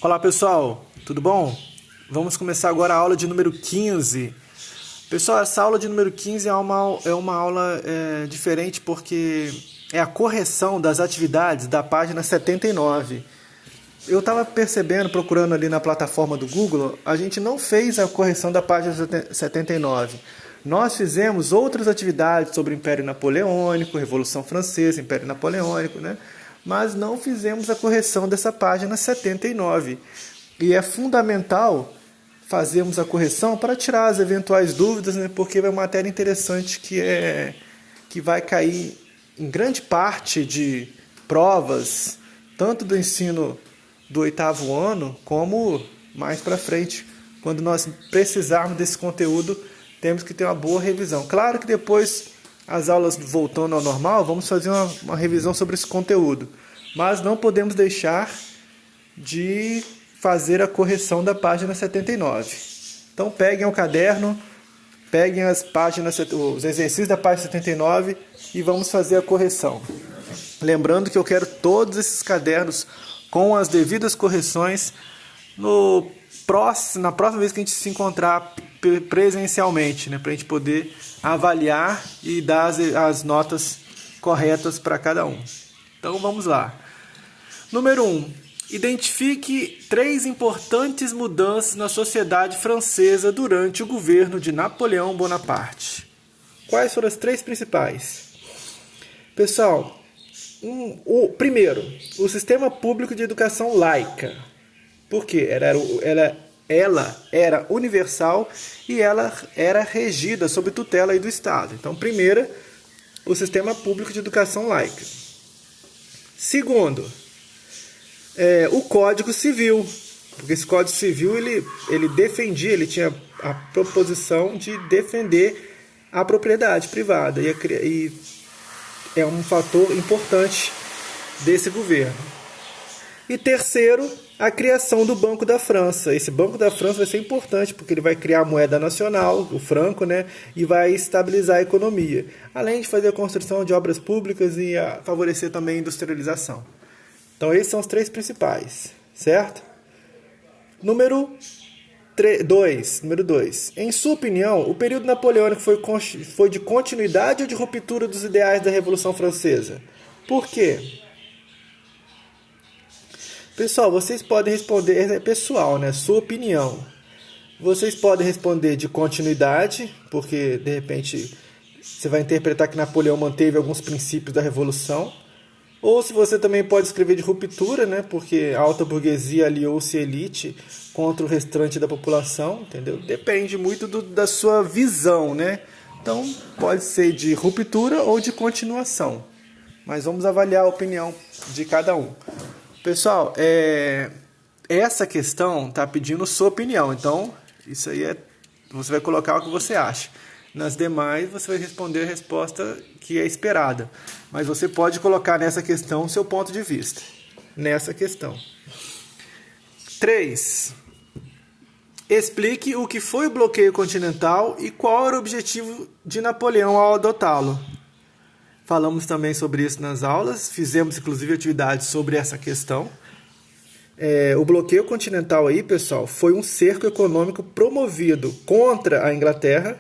Olá pessoal, tudo bom? Vamos começar agora a aula de número 15. Pessoal, essa aula de número 15 é uma aula diferente porque é a correção das atividades da página 79. Eu estava percebendo, procurando ali na plataforma do Google, a gente não fez a correção da página 79. Nós fizemos outras atividades sobre o Império Napoleônico, Revolução Francesa, Império Napoleônico, né? Mas não fizemos a correção dessa página 79. E é fundamental fazermos a correção para tirar as eventuais dúvidas, né? Porque é uma matéria interessante que vai cair em grande parte de provas, tanto do ensino do 8º ano, como mais para frente. Quando nós precisarmos desse conteúdo, temos que ter uma boa revisão. Claro que depois, as aulas voltando ao normal, vamos fazer uma revisão sobre esse conteúdo. Mas não podemos deixar de fazer a correção da página 79. Então peguem o caderno, peguem as páginas, os exercícios da página 79 e vamos fazer a correção. Lembrando que eu quero todos esses cadernos com as devidas correções na próxima vez que a gente se encontrar presencialmente, né, para a gente poder avaliar e dar as notas corretas para cada um. Então vamos lá. Número 1. Identifique 3 importantes mudanças na sociedade francesa durante o governo de Napoleão Bonaparte. Quais foram as 3 principais? Pessoal, primeiro, o sistema público de educação laica. Por quê? Ela era universal e ela era regida sob tutela do Estado. Então, primeiro, o sistema público de educação laica. Segundo, o Código Civil. Porque esse Código Civil ele tinha a proposição de defender a propriedade privada. E é um fator importante desse governo. E terceiro, a criação do Banco da França. Esse Banco da França vai ser importante, porque ele vai criar a moeda nacional, o franco, né, e vai estabilizar a economia. Além de fazer a construção de obras públicas e favorecer também a industrialização. Então, esses são os 3 principais, certo? Número 2. Em sua opinião, o período napoleônico foi de continuidade ou de ruptura dos ideais da Revolução Francesa? Por quê? Pessoal, vocês podem responder, é pessoal, né? Sua opinião. Vocês podem responder de continuidade, porque de repente você vai interpretar que Napoleão manteve alguns princípios da Revolução. Ou se você também pode escrever de ruptura, né? Porque a alta burguesia aliou-se à elite contra o restante da população, entendeu? Depende muito da sua visão, né? Então, pode ser de ruptura ou de continuação. Mas vamos avaliar a opinião de cada um. Pessoal, essa questão está pedindo sua opinião, então isso aí você vai colocar o que você acha. Nas demais, você vai responder a resposta que é esperada. Mas você pode colocar nessa questão o seu ponto de vista. Nessa questão. 3. Explique o que foi o bloqueio continental e qual era o objetivo de Napoleão ao adotá-lo. Falamos também sobre isso nas aulas, fizemos inclusive atividades sobre essa questão. O bloqueio continental aí, pessoal, foi um cerco econômico promovido contra a Inglaterra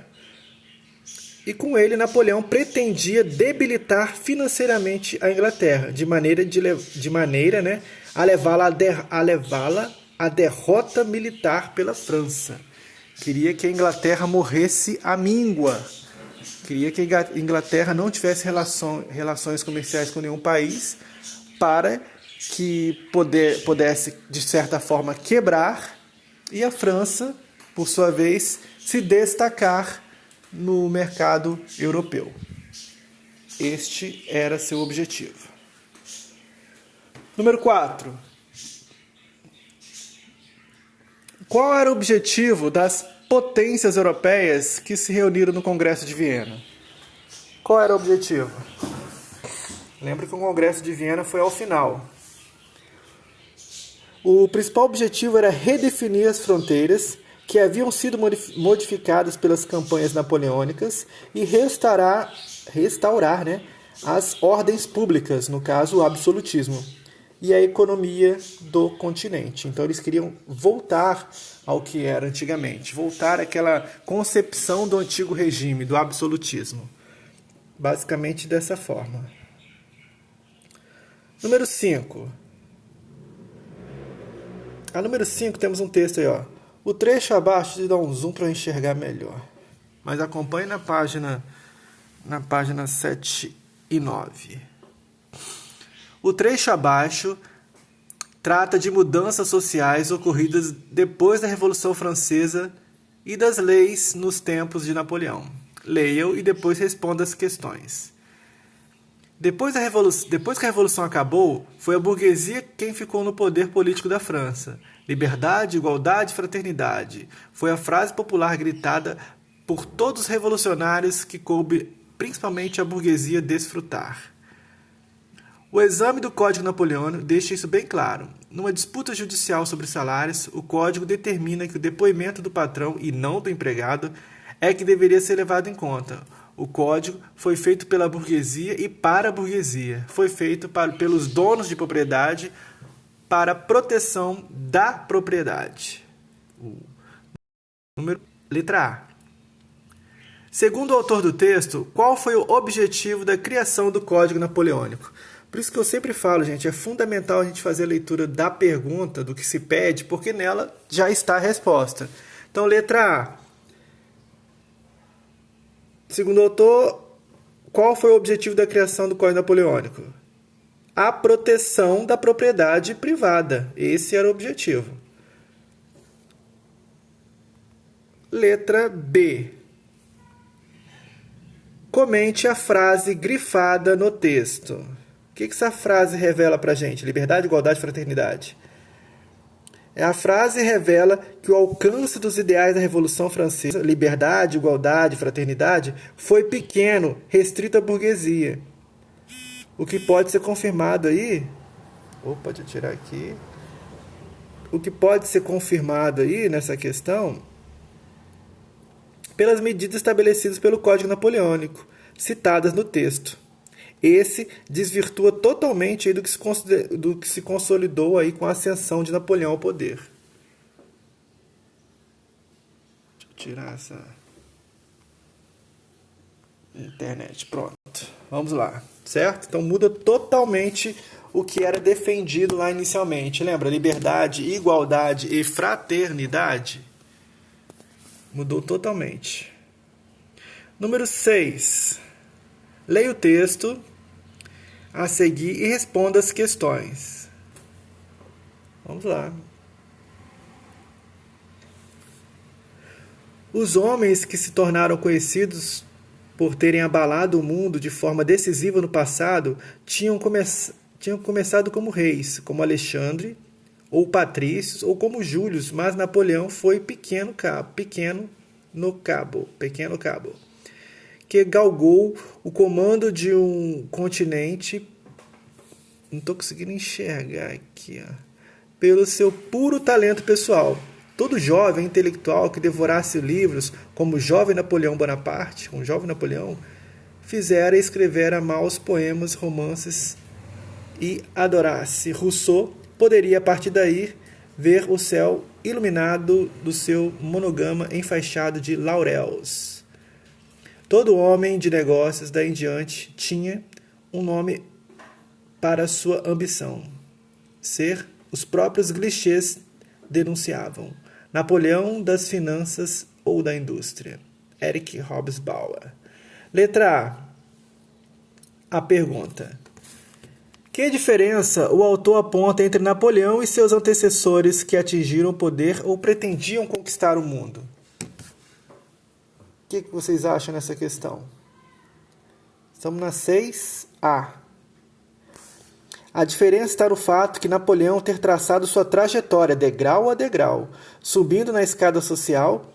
e com ele Napoleão pretendia debilitar financeiramente a Inglaterra, de maneira, né, a levá-la à derrota militar pela França. Queria que a Inglaterra morresse à míngua. Queria que a Inglaterra não tivesse relações comerciais com nenhum país para que pudesse, de certa forma, quebrar e a França, por sua vez, se destacar no mercado europeu. Este era seu objetivo. Número 4. Qual era o objetivo das potências europeias que se reuniram no Congresso de Viena? Qual era o objetivo? Lembra que o Congresso de Viena foi ao final. O principal objetivo era redefinir as fronteiras que haviam sido modificadas pelas campanhas napoleônicas e restaurar, né, as ordens públicas, no caso o absolutismo, e a economia do continente. Então eles queriam voltar ao que era antigamente, voltar àquela concepção do antigo regime, do absolutismo. Basicamente dessa forma. Número 5. A número 5 temos um texto aí, ó. O trecho abaixo de dar um zoom para enxergar melhor. Mas acompanhe na página 7 e 9. O trecho abaixo trata de mudanças sociais ocorridas depois da Revolução Francesa e das leis nos tempos de Napoleão. Leia-o e depois responda as questões. Depois que a Revolução acabou, foi a burguesia quem ficou no poder político da França. Liberdade, igualdade, fraternidade. Foi a frase popular gritada por todos os revolucionários que coube principalmente a burguesia desfrutar. O exame do Código Napoleônico deixa isso bem claro. Numa disputa judicial sobre salários, o Código determina que o depoimento do patrão e não do empregado é que deveria ser levado em conta. O Código foi feito pela burguesia e para a burguesia. Foi feito pelos donos de propriedade para a proteção da propriedade. Letra A. Segundo o autor do texto, qual foi o objetivo da criação do Código Napoleônico? Por isso que eu sempre falo, gente, é fundamental a gente fazer a leitura da pergunta, do que se pede, porque nela já está a resposta. Então, letra A. Segundo o autor, qual foi o objetivo da criação do Código Napoleônico? A proteção da propriedade privada. Esse era o objetivo. Letra B. Comente a frase grifada no texto. O que essa frase revela para a gente? Liberdade, igualdade, fraternidade. A frase revela que o alcance dos ideais da Revolução Francesa, liberdade, igualdade, fraternidade, foi pequeno, restrito à burguesia. O que pode ser confirmado aí... Deixa eu tirar aqui. O que pode ser confirmado aí nessa questão pelas medidas estabelecidas pelo Código Napoleônico, citadas no texto. Esse desvirtua totalmente aí do que se consolidou aí com a ascensão de Napoleão ao poder. Deixa eu tirar essa internet. Pronto. Vamos lá. Certo? Então muda totalmente o que era defendido lá inicialmente. Lembra? Liberdade, igualdade e fraternidade. Mudou totalmente. Número 6. Leia o texto a seguir e responda as questões. Vamos lá. Os homens que se tornaram conhecidos por terem abalado o mundo de forma decisiva no passado tinham começado como reis, como Alexandre, ou patrícios, ou como Július, mas Napoleão foi pequeno cabo, que galgou o comando de um continente, não estou conseguindo enxergar aqui, pelo seu puro talento pessoal. Todo jovem intelectual que devorasse livros como o jovem Napoleão Bonaparte, um jovem Napoleão, fizera e escrevera maus poemas, romances e adorasse Rousseau, poderia a partir daí ver o céu iluminado do seu monograma enfaixado de lauréus. Todo homem de negócios daí em diante tinha um nome para sua ambição. Ser os próprios clichês denunciavam. Napoleão das finanças ou da indústria. Eric Hobsbawm. Letra A. A pergunta. Que diferença o autor aponta entre Napoleão e seus antecessores que atingiram o poder ou pretendiam conquistar o mundo? O que vocês acham nessa questão? Estamos na 6A. A diferença está no fato que Napoleão ter traçado sua trajetória degrau a degrau, subindo na escada social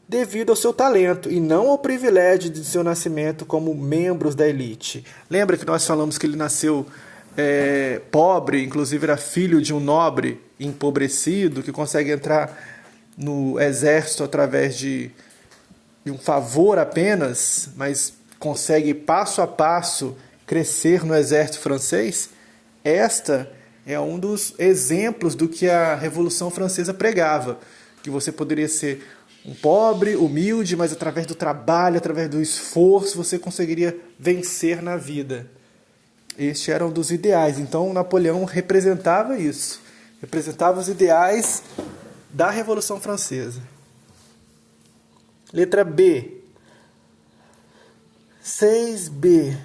devido ao seu talento e não ao privilégio de seu nascimento como membros da elite. Lembra que nós falamos que ele nasceu pobre, inclusive era filho de um nobre empobrecido que consegue entrar no exército através de um favor apenas, mas consegue passo a passo crescer no exército francês? Esta É um dos exemplos do que a Revolução Francesa pregava, que você poderia ser um pobre, humilde, mas através do trabalho, através do esforço, você conseguiria vencer na vida. Este era um dos ideais. Então, Napoleão representava isso. Representava os ideais da Revolução Francesa. Letra B. 6B.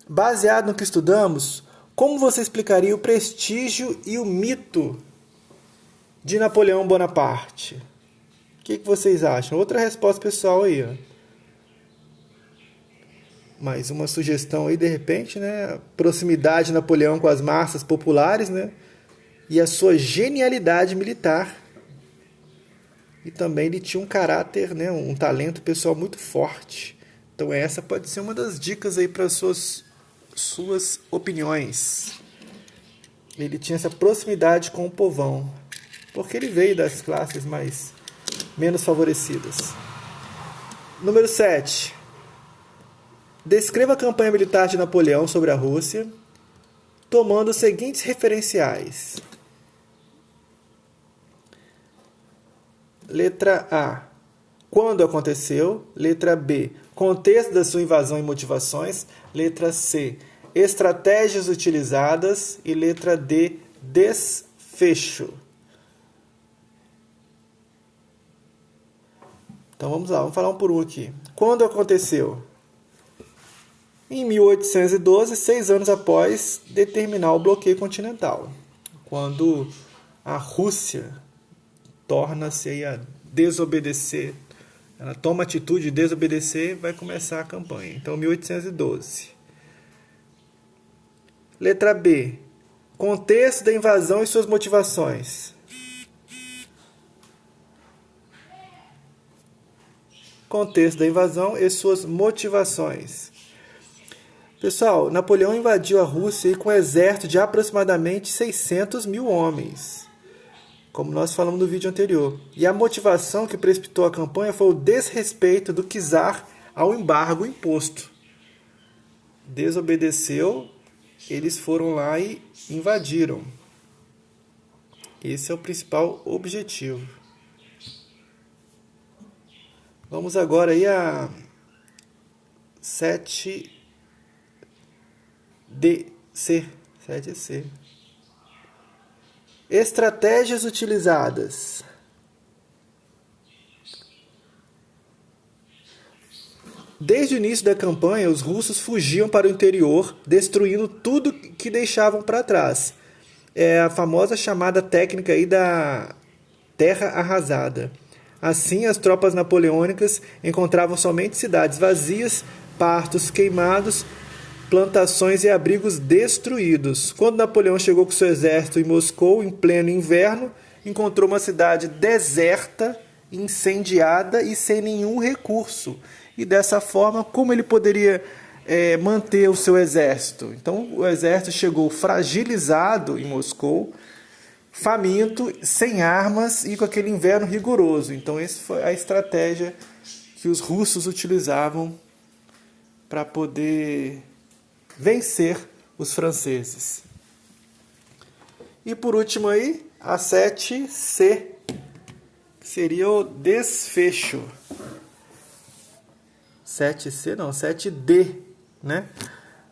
Baseado no que estudamos, como você explicaria o prestígio e o mito de Napoleão Bonaparte? O que vocês acham? Outra resposta pessoal aí, ó. Mais uma sugestão aí, de repente, né? A proximidade de Napoleão com as massas populares, né? E a sua genialidade militar. E também ele tinha um caráter, né? Um talento pessoal muito forte. Então essa pode ser uma das dicas aí para suas opiniões. Ele tinha essa proximidade com o povão, porque ele veio das classes menos favorecidas. Número 7. Descreva a campanha militar de Napoleão sobre a Rússia, tomando os seguintes referenciais. Letra A. Quando aconteceu? Letra B. Contexto da sua invasão e motivações. Letra C. Estratégias utilizadas. E letra D. Desfecho. Então vamos lá, vamos falar um por um aqui. Quando aconteceu? Em 1812, 6 anos após determinar o bloqueio continental. Quando a Rússia torna-se aí a desobedecer, ela toma a atitude de desobedecer, vai começar a campanha. Então, 1812. Letra B. Contexto da invasão e suas motivações. Contexto da invasão e suas motivações. Pessoal, Napoleão invadiu a Rússia com um exército de aproximadamente 600 mil homens, como nós falamos no vídeo anterior. E a motivação que precipitou a campanha foi o desrespeito do czar ao embargo imposto. Desobedeceu, eles foram lá e invadiram. Esse é o principal objetivo. Vamos agora aí a 7C. 7C. Estratégias utilizadas. Desde o início da campanha, os russos fugiam para o interior, destruindo tudo que deixavam para trás. É a famosa chamada técnica aí da terra arrasada. Assim, as tropas napoleônicas encontravam somente cidades vazias, pastos queimados, plantações e abrigos destruídos. Quando Napoleão chegou com seu exército em Moscou, em pleno inverno, encontrou uma cidade deserta, incendiada e sem nenhum recurso. E dessa forma, como ele poderia manter o seu exército? Então, o exército chegou fragilizado em Moscou, faminto, sem armas e com aquele inverno rigoroso. Então, essa foi a estratégia que os russos utilizavam para poder vencer os franceses. E por último aí, a 7C, que seria o desfecho. 7C não, 7D, né?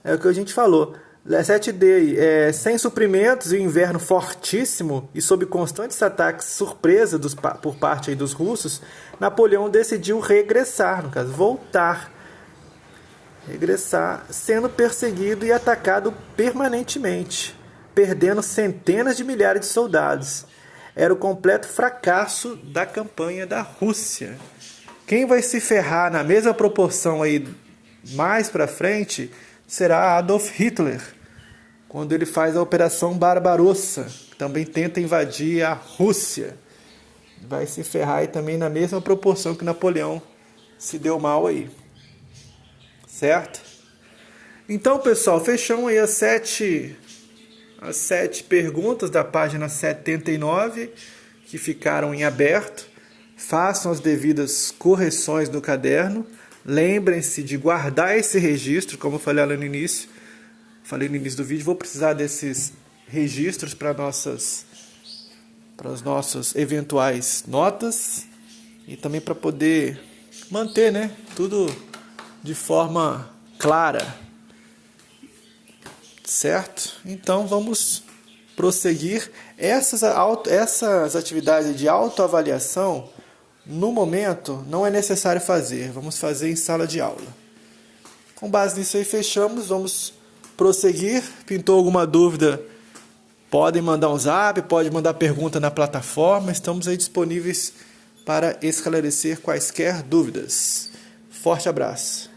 É o que a gente falou. 7D aí, sem suprimentos e um inverno fortíssimo e sob constantes ataques surpresa por parte aí dos russos, Napoleão decidiu regressar, no caso, voltar. Regressar, sendo perseguido e atacado permanentemente, perdendo centenas de milhares de soldados. Era o completo fracasso da campanha da Rússia. Quem vai se ferrar na mesma proporção aí mais para frente será Adolf Hitler, quando ele faz a Operação Barbarossa, que também tenta invadir a Rússia. Vai se ferrar aí também na mesma proporção que Napoleão se deu mal aí. Certo? Então, pessoal, fechamos aí as 7 perguntas da página 79 que ficaram em aberto. Façam as devidas correções no caderno. Lembrem-se de guardar esse registro, como eu falei lá no início. Falei no início do vídeo, vou precisar desses registros para as nossas eventuais notas e também para poder manter, né, tudo de forma clara, certo? Então vamos prosseguir. Essas atividades de autoavaliação, no momento, não é necessário fazer. Vamos fazer em sala de aula. Com base nisso aí, fechamos. Vamos prosseguir. Pintou alguma dúvida? Podem mandar um zap, pode mandar pergunta na plataforma. Estamos aí disponíveis para esclarecer quaisquer dúvidas. Forte abraço.